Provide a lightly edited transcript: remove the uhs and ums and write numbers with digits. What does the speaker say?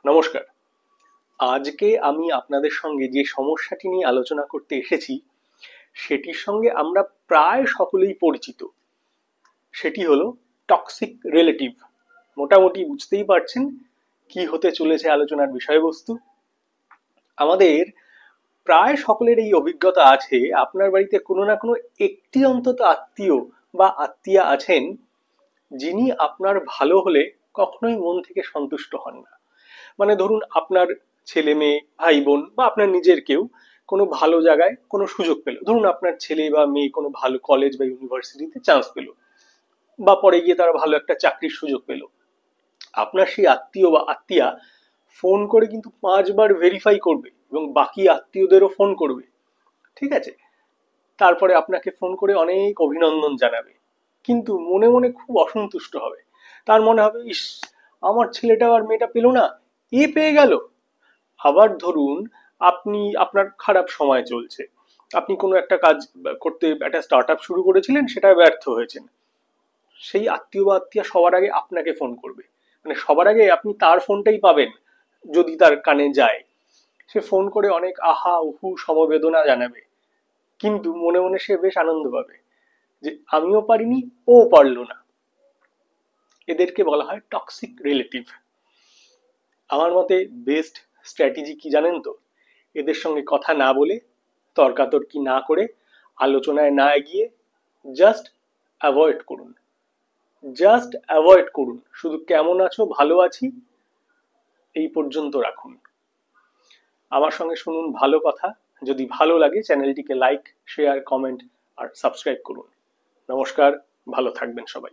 নমস্কার। আজকে আমি আপনাদের সঙ্গে যে সমস্যাটি নিয়ে আলোচনা করতে এসেছি সেটির সঙ্গে আমরা প্রায় সকলেই পরিচিত। সেটি হলো টক্সিক রিলেটিভ। মোটামুটি বুঝতেই পারছেন কি হতে চলেছে আলোচনার বিষয়বস্তু। আমাদের প্রায় সকলের এই অভিজ্ঞতা আছে, আপনার বাড়িতে কোনো না কোনো একটি অন্তত আত্মীয় বা আত্মীয়া আছেন যিনি আপনার ভালো হলে কখনোই মন থেকে সন্তুষ্ট হন না। মানে ধরুন আপনার ছেলে মেয়ে ভাই বোন বা আপনার নিজের কেউ কোনো ভালো জায়গায় কোনো সুযোগ পেলো, ধরুন আপনার ছেলে বা মেয়ে কোনো ভালো কলেজ বা ইউনিভার্সিটিতে চান্স পেলো বা পরে গিয়ে তারা ভালো একটা চাকরির সুযোগ পেলো, আপনার সেই আত্মীয় বা আত্মীয়া ফোন করে কিন্তু 5 বার ভেরিফাই করবে এবং বাকি আত্মীয়দেরও ফোন করবে, ঠিক আছে? তারপরে আপনাকে ফোন করে অনেক অভিনন্দন জানাবে, কিন্তু মনে মনে খুব অসন্তুষ্ট হবে। তার মনে হবে, ইস, আমার ছেলেটা আর মেয়েটা পেলো না, এ পেয়ে গেল। আবার ধরুন আপনার খারাপ সময় চলছে, আপনি কোনো একটা কাজ করতে একটা স্টার্ট আপ শুরু করেছিলেন, সেটা ব্যর্থ হয়েছেন, সেই আত্মীয় বা আত্মীয়া সবার আগে আপনাকে ফোন করবে, মানে সবার আগে আপনি তার ফোনটাই পাবেন যদি তার কানে যায়। সে ফোন করে অনেক আহা উহু সমবেদনা জানাবে, কিন্তু মনে মনে সে বেশ আনন্দ পাবে যে আমিও পারিনি, ও পারলো না। এদেরকে বলা হয় টক্সিক রিলেটিভ। আমার মতে বেস্ট স্ট্র্যাটেজি কি জানেন তো? এদের সঙ্গে কথা না বলে, তর্কাতর্কি না করে, আলোচনায় না এগিয়ে জাস্ট অ্যাভয়েড করুন। জাস্ট অ্যাভয়েড করুন, শুধু কেমন আছো, ভালো আছি এই পর্যন্ত রাখুন। আমার সঙ্গে শুনুন ভালো কথা। যদি ভালো লাগে চ্যানেলটিকে লাইক, শেয়ার, কমেন্ট আর সাবস্ক্রাইব করুন। নমস্কার, ভালো থাকবেন সবাই।